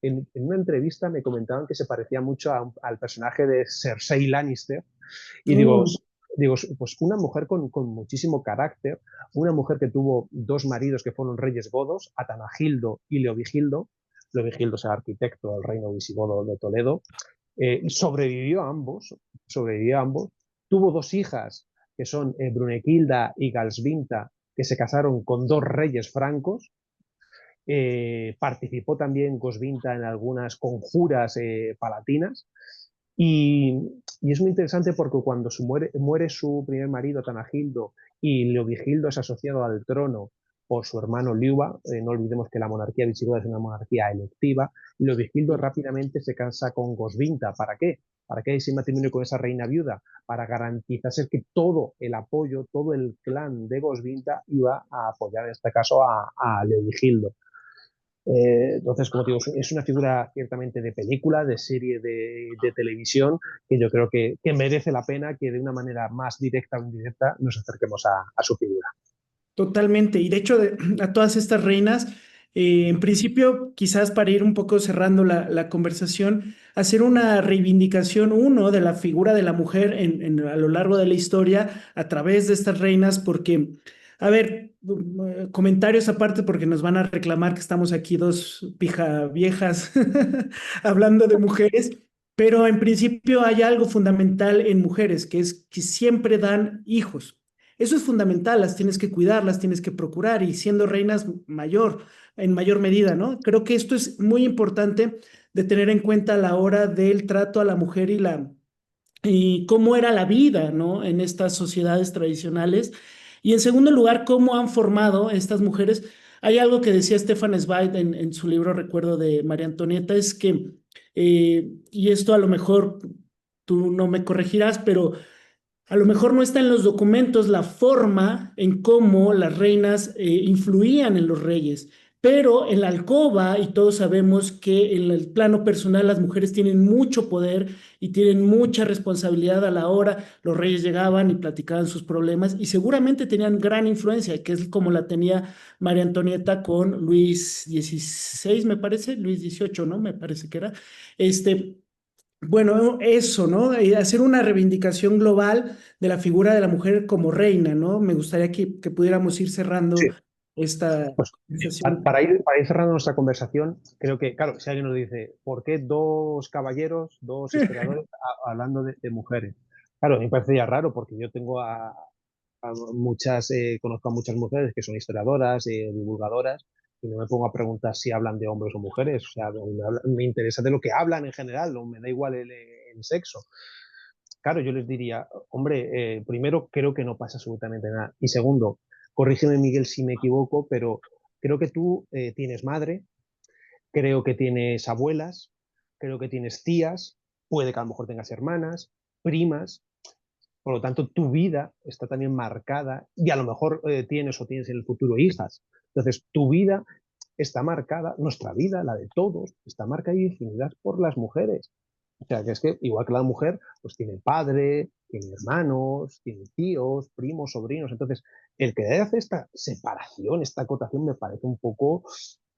en una entrevista me comentaban que se parecía mucho al personaje de Cersei Lannister, y Uh, digo, pues una mujer con muchísimo carácter, una mujer que tuvo dos maridos que fueron reyes godos, Atanagildo y Leovigildo. Leovigildo es el arquitecto del reino visigodo de Toledo. Sobrevivió a ambos, tuvo dos hijas que son Brunequilda y Galsvinta, que se casaron con dos reyes francos. Participó también Goswinta en algunas conjuras palatinas, y es muy interesante porque cuando muere su primer marido, Tanagildo, y Leovigildo es asociado al trono por su hermano Liuba. No olvidemos que la monarquía visigoda es una monarquía electiva. Leovigildo rápidamente se casa con Goswinta. ¿Para qué? ¿Para qué ese matrimonio con esa reina viuda? Para garantizarse que todo el apoyo, todo el clan de Goswinta iba a apoyar en este caso a Leovigildo. Entonces, como digo, es una figura ciertamente de película, de serie de televisión, que yo creo que merece la pena que de una manera más directa o indirecta nos acerquemos a su figura. Totalmente. Y de hecho, a todas estas reinas, en principio, quizás para ir un poco cerrando la conversación, hacer una reivindicación, uno, de la figura de la mujer a lo largo de la historia a través de estas reinas, porque, a ver, comentarios aparte, porque nos van a reclamar que estamos aquí dos pija viejas hablando de mujeres. Pero en principio hay algo fundamental en mujeres, que es que siempre dan hijos. Eso es fundamental, las tienes que cuidar, las tienes que procurar y siendo reinas en mayor medida, ¿no? Creo que esto es muy importante de tener en cuenta a la hora del trato a la mujer y cómo era la vida, ¿no? En estas sociedades tradicionales. Y en segundo lugar, cómo han formado estas mujeres. Hay algo que decía Stefan Zweig en su libro, recuerdo, de María Antonieta, es que, y esto a lo mejor tú no me corregirás, pero a lo mejor no está en los documentos la forma en cómo las reinas influían en los reyes, pero en la alcoba, y todos sabemos que en el plano personal las mujeres tienen mucho poder y tienen mucha responsabilidad a la hora, los reyes llegaban y platicaban sus problemas y seguramente tenían gran influencia, que es como la tenía María Antonieta con Luis XVI, me parece, Luis XVIII, ¿no? Me parece que era. Este, bueno, eso, ¿no? Hacer una reivindicación global de la figura de la mujer como reina, ¿no? Me gustaría que pudiéramos ir cerrando Sí, esta pues conversación. para ir cerrando nuestra conversación, creo que, claro, si alguien nos dice, ¿por qué dos caballeros, dos historiadores hablando de mujeres? Claro, me parece ya raro porque yo tengo a muchas, conozco a muchas mujeres que son historiadoras, divulgadoras, y no me pongo a preguntar si hablan de hombres o mujeres. O sea, me interesa de lo que hablan en general, no me da igual el sexo. Claro, yo les diría, hombre, primero, creo que no pasa absolutamente nada. Y segundo, corrígeme, Miguel, si me equivoco, pero creo que tú tienes madre, creo que tienes abuelas, creo que tienes tías, puede que a lo mejor tengas hermanas, primas, por lo tanto, tu vida está también marcada y a lo mejor tienes en el futuro hijas. Entonces, tu vida está marcada, nuestra vida, la de todos, está marcada y definida por las mujeres. O sea, que es que igual que la mujer, pues tiene padre, tiene hermanos, tiene tíos, primos, sobrinos. Entonces, el que hace esta separación, esta acotación, me parece un poco,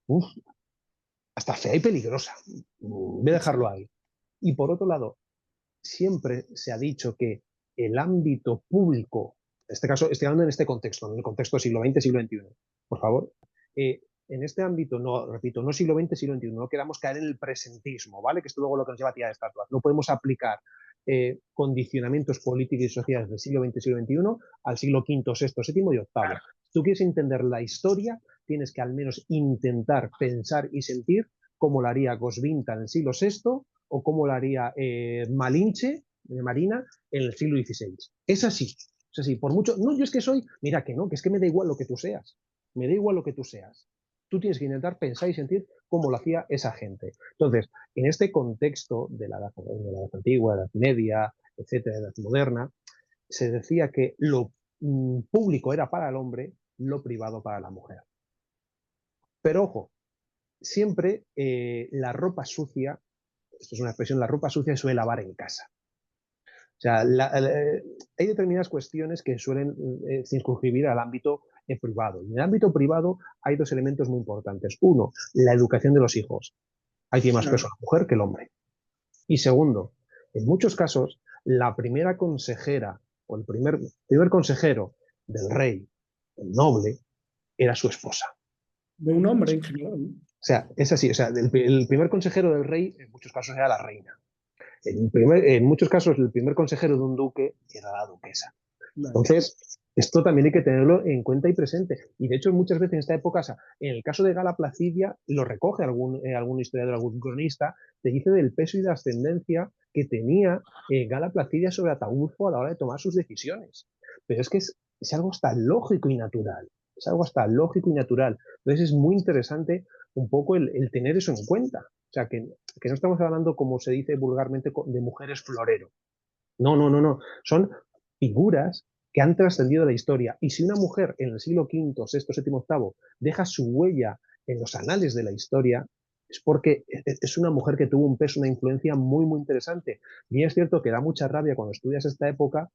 uf, hasta fea y peligrosa. Voy a dejarlo ahí. Y por otro lado, siempre se ha dicho que el ámbito público, en este caso estoy hablando en este contexto, en el contexto siglo XX, siglo XXI, por favor, en este ámbito, no, repito, no siglo XX, siglo XXI, no queramos caer en el presentismo, ¿vale? Que esto luego lo que nos lleva a tirar estatuas. No podemos aplicar condicionamientos políticos y sociales del siglo XX, siglo XXI al siglo V, VI, VII y VIII. Si tú quieres entender la historia, tienes que al menos intentar pensar y sentir como lo haría Goswinta en el siglo VI o cómo lo haría Malinche de Marina en el siglo XVI. Es así, es así. Por mucho, no, yo es que soy, mira que no, que es que me da igual lo que tú seas, me da igual lo que tú seas. Tú tienes que intentar pensar y sentir cómo lo hacía esa gente. Entonces, en este contexto de la edad antigua, edad media, etcétera, edad moderna, se decía que lo público era para el hombre, lo privado para la mujer. Pero ojo, siempre la ropa sucia, esto es una expresión, la ropa sucia se suele lavar en casa. O sea, hay determinadas cuestiones que suelen circunscribir al ámbito privado. En el ámbito privado hay dos elementos muy importantes. Uno, la educación de los hijos. Ahí tiene más peso la mujer que el hombre. Y segundo, en muchos casos, la primera consejera o el primer consejero del rey, el noble, era su esposa. De un hombre en general, ¿no? O sea, es así. O sea, el primer consejero del rey, en muchos casos, era la reina. En muchos casos, el primer consejero de un duque era la duquesa. Claro. Entonces, esto también hay que tenerlo en cuenta y presente. Y de hecho, muchas veces en esta época, en el caso de Gala Placidia, lo recoge algún historiador, algún cronista, te dice del peso y de ascendencia que tenía Gala Placidia sobre Ataulfo a la hora de tomar sus decisiones. Pero es que es algo hasta lógico y natural. Es algo hasta lógico y natural. Entonces es muy interesante un poco el tener eso en cuenta. O sea, que no estamos hablando, como se dice vulgarmente, de mujeres florero. No, no, no, no. Son figuras que han trascendido la historia. Y si una mujer en el siglo V, VI, VII, VIII deja su huella en los anales de la historia, es porque es una mujer que tuvo un peso, una influencia muy, muy interesante. Y es cierto que da mucha rabia cuando estudias esta época,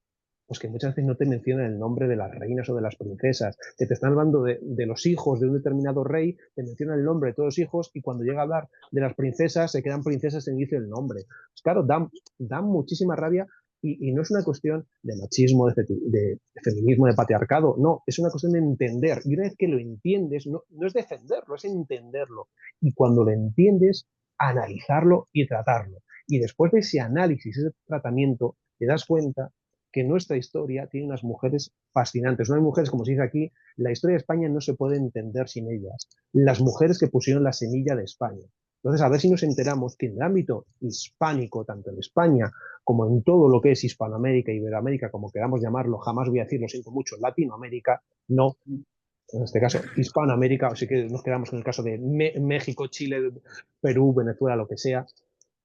pues que muchas veces no te mencionan el nombre de las reinas o de las princesas, que te están hablando de los hijos de un determinado rey, te mencionan el nombre de todos los hijos y cuando llega a hablar de las princesas se quedan princesas sin dice el nombre. Pues claro, da muchísima rabia y no es una cuestión de machismo, de feminismo, de patriarcado, no, es una cuestión de entender. Y una vez que lo entiendes, no es defenderlo, es entenderlo. Y cuando lo entiendes, analizarlo y tratarlo. Y después de ese análisis, ese tratamiento, te das cuenta que nuestra historia tiene unas mujeres fascinantes. Unas mujeres, como se dice aquí, la historia de España no se puede entender sin ellas. Las mujeres que pusieron la semilla de España. Entonces, a ver si nos enteramos que en el ámbito hispánico, tanto en España como en todo lo que es Hispanoamérica, Iberoamérica, como queramos llamarlo, jamás voy a decir, lo siento mucho, Latinoamérica, no, en este caso Hispanoamérica, o si que nos quedamos en el caso de México, Chile, Perú, Venezuela, lo que sea,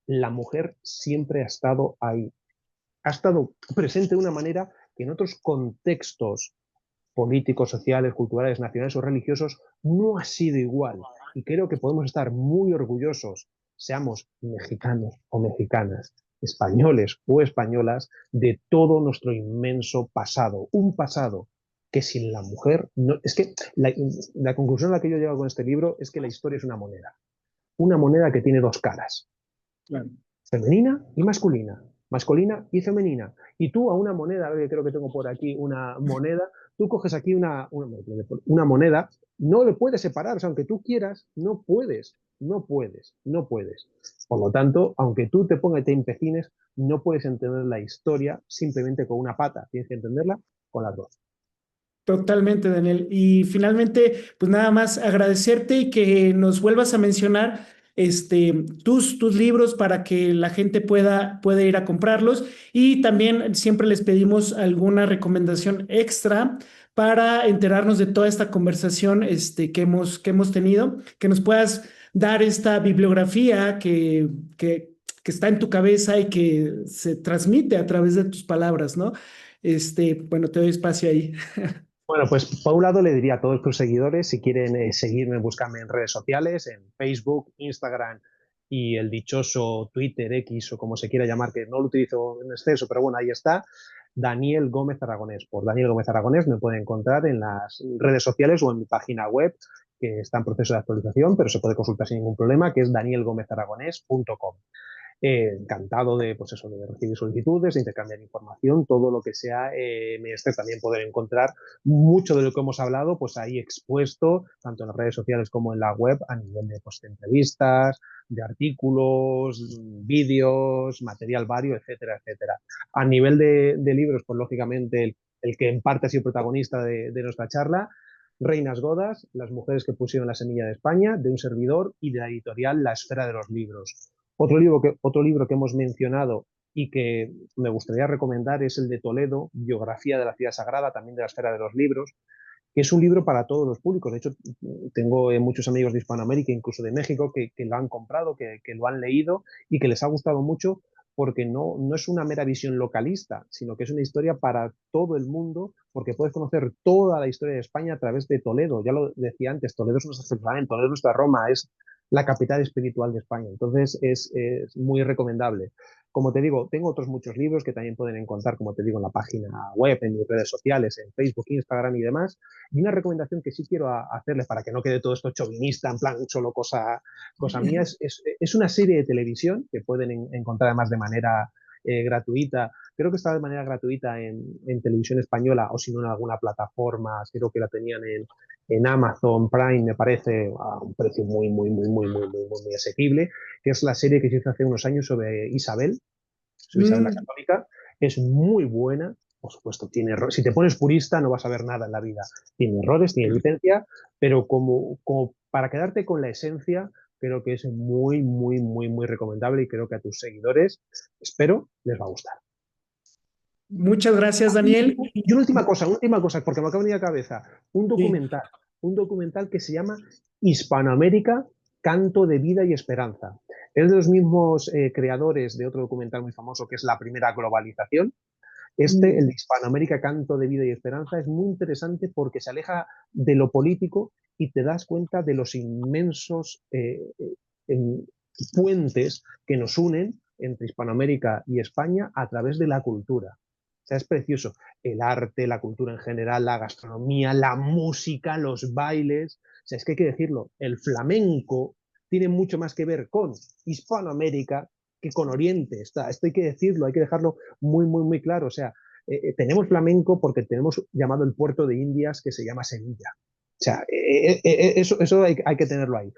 la mujer siempre ha estado ahí, ha estado presente de una manera que en otros contextos políticos, sociales, culturales, nacionales o religiosos no ha sido igual. Y creo que podemos estar muy orgullosos, seamos mexicanos o mexicanas, españoles o españolas, de todo nuestro inmenso pasado. Un pasado que sin la mujer, no, es que la conclusión a la que yo llego con este libro es que la historia es una moneda que tiene dos caras, Claro. femenina y masculina, masculina y femenina. Y tú a una moneda, a ver, creo que tengo por aquí una moneda, tú coges aquí una moneda, no le puedes separar, o sea, aunque tú quieras, no puedes, no puedes, no puedes. Por lo tanto, aunque tú te pongas y te empecines, no puedes entender la historia simplemente con una pata, tienes que entenderla con las dos. Totalmente, Daniel. Y finalmente, pues nada más agradecerte y que nos vuelvas a mencionar tus libros para que la gente pueda ir a comprarlos. Y también siempre les pedimos alguna recomendación extra para enterarnos de toda esta conversación que hemos tenido, que nos puedas dar esta bibliografía que está en tu cabeza y que se transmite a través de tus palabras, ¿no? Bueno, te doy espacio ahí. Bueno, pues por un lado le diría a todos tus seguidores, si quieren seguirme, buscarme en redes sociales, en Facebook, Instagram y el dichoso Twitter, X o como se quiera llamar, que no lo utilizo en exceso, pero bueno, ahí está, Daniel Gómez Aragonés. Por Daniel Gómez Aragonés me pueden encontrar en las redes sociales o en mi página web, que está en proceso de actualización, pero se puede consultar sin ningún problema, que es danielgomezaragonés.com. Encantado de, pues eso, de recibir solicitudes, de intercambiar información, todo lo que sea menester. También poder encontrar mucho de lo que hemos hablado, pues ahí expuesto, tanto en las redes sociales como en la web, a nivel de, pues, de entrevistas, de artículos, vídeos, material vario, etcétera, etcétera. A nivel de libros, pues lógicamente el que en parte ha sido protagonista de nuestra charla, Reinas Godas, las mujeres que pusieron la semilla de España, de un servidor y de la editorial La Esfera de los Libros. Otro libro que hemos mencionado y que me gustaría recomendar es el de Toledo, Biografía de la Ciudad Sagrada, también de la Esfera de los Libros, que es un libro para todos los públicos. De hecho, tengo muchos amigos de Hispanoamérica, incluso de México, que lo han comprado, que lo han leído y que les ha gustado mucho porque no es una mera visión localista, sino que es una historia para todo el mundo, porque puedes conocer toda la historia de España a través de Toledo. Ya lo decía antes, Toledo es nuestra Jerusalén, Toledo es nuestra Roma, es la capital espiritual de España. Entonces es muy recomendable. Como te digo, tengo otros muchos libros que también pueden encontrar, como te digo, en la página web, en mis redes sociales, en Facebook, Instagram y demás. Y una recomendación que sí quiero hacerles para que no quede todo esto chauvinista, en plan solo cosa mía, es una serie de televisión que pueden encontrar además de manera gratuita. Creo que está de manera gratuita en televisión española o si no en alguna plataforma. Creo que la tenían en Amazon Prime, me parece, a un precio muy asequible, que es la serie que se hizo hace unos años sobre Isabel la Mm, Católica. Es muy buena, por supuesto, tiene errores. Si te pones purista no vas a ver nada en la vida. Tiene errores, tiene licencia, pero como para quedarte con la esencia, creo que es muy recomendable y creo que a tus seguidores, espero, les va a gustar. Muchas gracias, Daniel. Y una última cosa, porque me acaba de venir a la cabeza, un Sí. documental, un documental que se llama Hispanoamérica, Canto de Vida y Esperanza. Es de los mismos creadores de otro documental muy famoso que es La Primera Globalización. El de Hispanoamérica, Canto de Vida y Esperanza, es muy interesante porque se aleja de lo político y te das cuenta de los inmensos puentes que nos unen entre Hispanoamérica y España a través de la cultura. O sea, es precioso. El arte, la cultura en general, la gastronomía, la música, los bailes. O sea, es que hay que decirlo, el flamenco tiene mucho más que ver con Hispanoamérica que con Oriente. Esto hay que decirlo, hay que dejarlo muy, muy, muy claro. O sea, tenemos flamenco porque tenemos llamado el puerto de Indias que se llama Sevilla. O sea, eso hay que tenerlo ahí.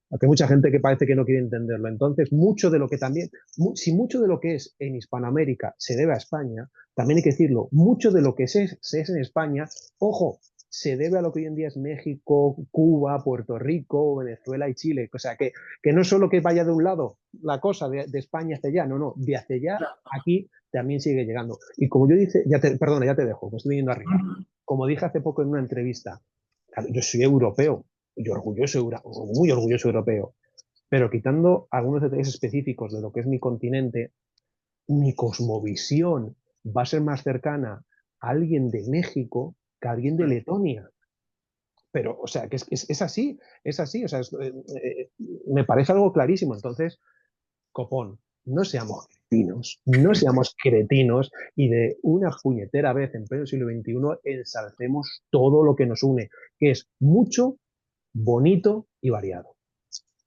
Porque hay mucha gente que parece que no quiere entenderlo. Entonces, mucho de lo que también, si mucho de lo que es en Hispanoamérica se debe a España, también hay que decirlo, mucho de lo que se es en España, ojo, se debe a lo que hoy en día es México, Cuba, Puerto Rico, Venezuela y Chile. O sea, que no es solo que vaya de un lado la cosa de España hacia allá, no, no, de hacia allá aquí también sigue llegando. Y como yo dije, perdona, ya te dejo, me estoy viniendo arriba. Como dije hace poco en una entrevista, claro, yo soy europeo, yo orgulloso, muy orgulloso europeo, pero quitando algunos detalles específicos de lo que es mi continente, mi cosmovisión va a ser más cercana a alguien de México que a alguien de Letonia. Pero, o sea, que es así, o sea, me parece algo clarísimo. Entonces, copón, no seamos cretinos, no seamos cretinos y de una puñetera vez en pleno siglo XXI ensalcemos todo lo que nos une, que es mucho, bonito y variado.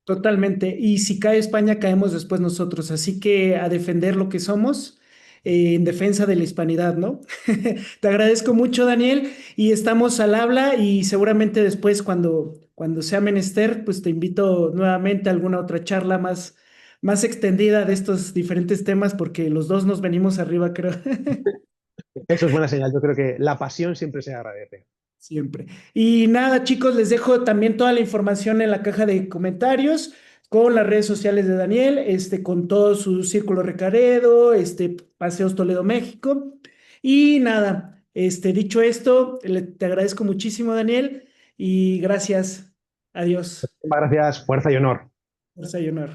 Totalmente. Y si cae España, caemos después nosotros. Así que a defender lo que somos, en defensa de la hispanidad, ¿no? Te agradezco mucho, Daniel, y estamos al habla y seguramente después, cuando sea menester, pues te invito nuevamente a alguna otra charla más extendida de estos diferentes temas, porque los dos nos venimos arriba, creo. Eso es buena señal, yo creo que la pasión siempre se agradece. Siempre. Y nada, chicos, les dejo también toda la información en la caja de comentarios con las redes sociales de Daniel, con todo su círculo Recaredo, Paseos Toledo, México. Y nada, dicho esto, te agradezco muchísimo, Daniel, y gracias. Adiós. Muchas gracias, fuerza y honor. Fuerza y honor.